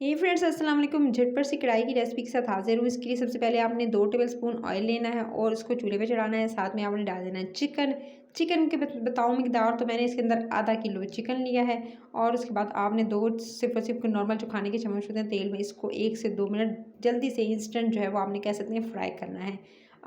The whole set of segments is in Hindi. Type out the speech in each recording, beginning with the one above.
हे फ्रेंड्स, अस्सलाम वालेकुम। झटपट सी कढ़ाई की रेसिपी के साथ हाजिर हूँ। इसके लिए सबसे पहले आपने 2 टेबलस्पून ऑयल लेना है और उसको चूल्हे पे चढ़ाना है। साथ में आपने डाल देना है चिकन। चिकन के बताऊँ मकदार, तो मैंने इसके अंदर आधा किलो चिकन लिया है। और उसके बाद आपने 2 सिर्फ नॉर्मल जो खाने के चम्मच होते हैं तेल में, इसको 1 से 2 मिनट जल्दी से इंस्टेंट जो है वो आपने कह सकते हैं फ्राई करना है।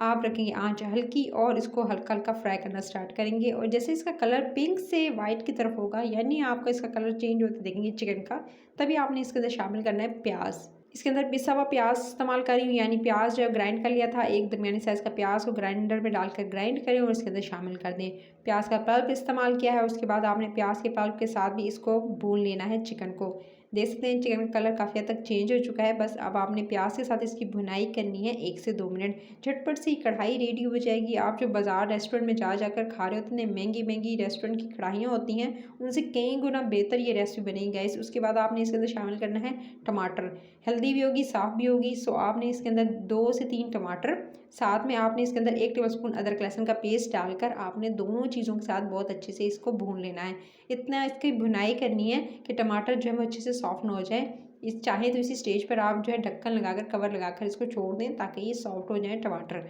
आप रखेंगे आँच हल्की और इसको हल्का-हल्का फ्राई करना स्टार्ट करेंगे और जैसे इसका कलर पिंक से वाइट की तरफ होगा, यानी आपका इसका कलर चेंज होते देखेंगे चिकन का, तभी आपने इसके अंदर शामिल करना है प्याज। इसके अंदर पिसा हुआ प्याज इस्तेमाल कर रही हूँ, यानी प्याज जो है ग्राइंड कर लिया था। एक दरमियानी साइज़ का प्याज को ग्राइंडर में डालकर ग्राइंड करें और इसके अंदर शामिल कर दें। प्याज का पल्प इस्तेमाल किया है। उसके बाद आपने प्याज के पल्प के साथ भी इसको भून लेना है चिकन को। देख सकते हैं चिकन का कलर काफ़ी हद तक चेंज हो चुका है। बस अब आपने प्याज के साथ इसकी भुनाई करनी है 1 से 2 मिनट। झटपट सी कढ़ाई रेडी हो जाएगी। आप जो बाज़ार रेस्टोरेंट में जा जाकर खा रहे होते हैं, महंगी रेस्टोरेंट की कढ़ाइयाँ होती हैं, उनसे कई गुना बेहतर ये रेसिपी बनेगी गाइस। उसके बाद आपने इसके अंदर शामिल करना है टमाटर। हेल्दी भी होगी, साफ़ भी होगी। सो आपने इसके अंदर 2 से 3 टमाटर, साथ में आपने इसके अंदर 1 टेबलस्पून अदरक लहसुन का पेस्ट डालकर आपने दोनों चीज़ों के साथ बहुत अच्छे से इसको भून लेना है। इतना इसकी भुनाई करनी है कि टमाटर जो है वो अच्छे से सॉफ्ट ना हो जाए। इस चाहे तो इसी स्टेज पर आप जो है ढक्कन लगाकर, कवर लगाकर इसको छोड़ दें ताकि ये सॉफ्ट हो जाए टमाटर।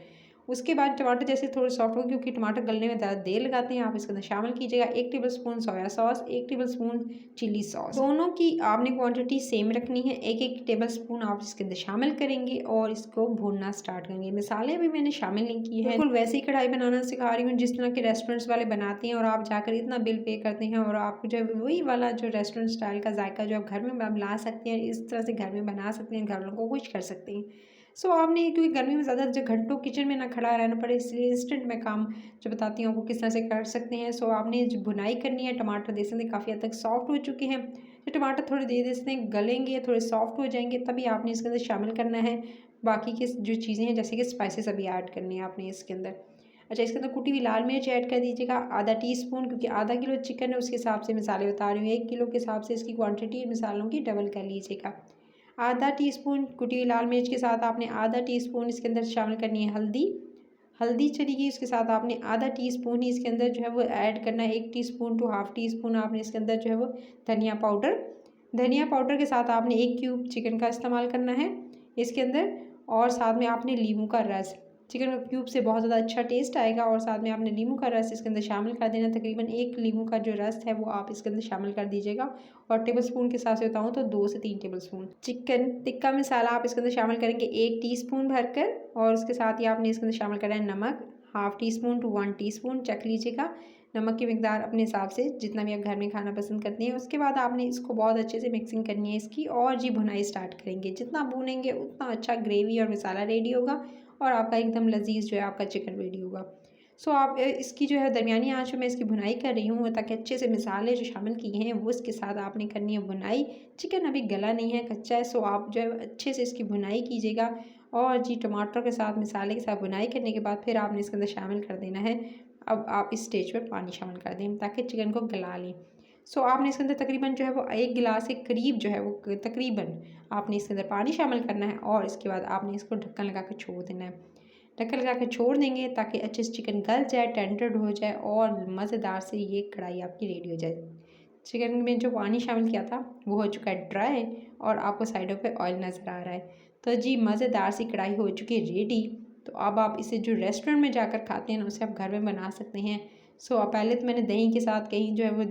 उसके बाद टमाटर जैसे थोड़े सॉफ्ट हो, क्योंकि टमाटर गलने में ज़्यादा देर लगाते हैं, आप इसके अंदर शामिल कीजिएगा 1 tablespoon soya sauce, 1 tablespoon chilli sauce. दोनों की आपने क्वांटिटी सेम रखनी है। 1-1 टेबलस्पून आप इसके अंदर शामिल करेंगे और इसको भूनना स्टार्ट करेंगे। मसाले भी मैंने शामिल नहीं किए हैं। बिल्कुल वैसी कढ़ाई बनाना सिखा रही हूँ जिस तरह के रेस्टोरेंट्स वाले बनाते हैं, और आप जाकर इतना बिल पे करते हैं और आपको जो है वही वाला जो रेस्टोरेंट स्टाइल का जायका जो आप घर में ला सकते हैं, इस तरह से घर में बना सकते हैं, घर वालों को खुश कर सकते हैं। सो आपने, क्योंकि गर्मी में ज़्यादा जो घंटों किचन में ना खड़ा रहना पड़े, इसलिए इंस्टेंट में काम जो बताती हूँ आपको किस तरह से कर सकते हैं। सो आपने जो भुनाई करनी है, टमाटर देख सकते हैं काफ़ी हद तक सॉफ्ट हो चुके हैं। तो टमाटर थोड़ी देर इसमें गलेंगे, थोड़े सॉफ्ट हो जाएंगे, तभी आपने इसके अंदर शामिल करना है बाकी की जो चीज़ें हैं, जैसे कि स्पाइसेस अभी ऐड करनी है आपने इसके अंदर। अच्छा, इसके अंदर कुटी हुई लाल मिर्च ऐड कर दीजिएगा आधा टीस्पून, क्योंकि आधा किलो चिकन है उसके हिसाब से मसाले बता रही हूँ। 1 किलो के हिसाब से इसकी क्वांटिटी मसालों की डबल कर लीजिएगा। आधा टीस्पून कुटी हुई लाल मिर्च के साथ आपने आधा टीस्पून इसके अंदर शामिल करनी है हल्दी। हल्दी चलेगी, इसके साथ आपने आधा टीस्पून ही इसके अंदर जो है वो ऐड करना है। 1 टीस्पून टू हाफ़ टीस्पून आपने इसके अंदर जो है वो धनिया पाउडर। धनिया पाउडर के साथ आपने 1 क्यूब चिकन का इस्तेमाल करना है इसके अंदर, और साथ में आपने नींबू का रस। चिकन का क्यूब से बहुत ज़्यादा अच्छा टेस्ट आएगा, और साथ में आपने नींबू का रस इसके अंदर शामिल कर देना। तकरीबन 1 नींबू का जो रस है वो आप इसके अंदर शामिल कर दीजिएगा। और टेबलस्पून के हिसाब से बताऊँ तो 2 से 3 टेबलस्पून। चिकन टिक्का मसाला आप इसके अंदर शामिल करेंगे 1 टीस्पून भरकर, और उसके साथ ही आपने इसके अंदर शामिल करना है नमक, हाफ़ टीस्पून टू 1 टीस्पून। चख लीजिएगा नमक की मिकदार अपने हिसाब से, जितना भी आप घर में खाना पसंद करते हैं। उसके बाद आपने इसको बहुत अच्छे से मिक्सिंग करनी है इसकी, और जी भुनाई स्टार्ट करेंगे। जितना भूनेंगे उतना अच्छा ग्रेवी और मसाला रेडी होगा और आपका एकदम लजीज जो है आपका चिकन रेडी होगा। सो आप इसकी जो है दरमियानी आंच में इसकी भुनाई कर रही हूँ ताकि अच्छे से मसाले जो शामिल किए हैं वो इसके साथ आपने करनी है भुनाई। चिकन अभी गला नहीं है, कच्चा है। सो आप जो है अच्छे से इसकी भुनाई कीजिएगा, और जी टमाटर के साथ मसाले के साथ भुनाई करने के बाद फिर आपने इसके अंदर शामिल कर देना है। अब आप इस स्टेज पर पानी शामिल कर दें ताकि चिकन को गला लें। सो आपने इसके अंदर तकरीबन जो है वो 1 गिलास के करीब जो है वो तकरीबन आपने इसके अंदर पानी शामिल करना है, और इसके बाद आपने इसको ढक्कन लगा कर छोड़ देना है। ढक्कन लगा कर छोड़ देंगे ताकि अच्छे से चिकन गल जाए, टेंडर हो जाए और मज़ेदार से ये कढ़ाई आपकी रेडी हो जाए। चिकन में जो पानी शामिल किया था वो हो चुका है ड्राई, और आपको साइडों पे ऑयल नज़र आ रहा है। तो जी मज़ेदार सी कढ़ाई हो चुकी है रेडी। तो अब आप इसे जो रेस्टोरेंट में जाकर खाते हैं ना, उसे आप घर में बना सकते हैं। सो पहले तो मैंने दही के साथ कहीं जो है वो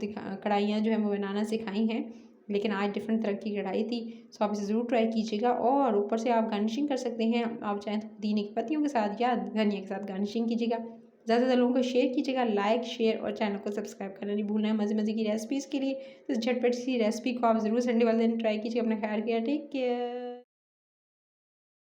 कढ़ाइयाँ जो है वो बनाना सिखाई हैं, लेकिन आज डिफरेंट तरह की कढ़ाई थी। सो आप इसे ज़रूर ट्राई कीजिएगा, और ऊपर से आप गार्निशिंग कर सकते हैं। आप चाहें तो पुदीने की पत्तियों के साथ या धनिया के साथ गार्निशिंग कीजिएगा। ज़्यादा से ज़्यादा लोगों को शेयर कीजिएगा, लाइक शेयर और चैनल को सब्सक्राइब करना नहीं भूलना है मज़े मज़े की रेसिपीज़ के लिए। तो झटपट सी रेसिपी को आप ज़रूर संडे वाले दिन ट्राई कीजिए। अपना ख्याल रखिएगा। Take care.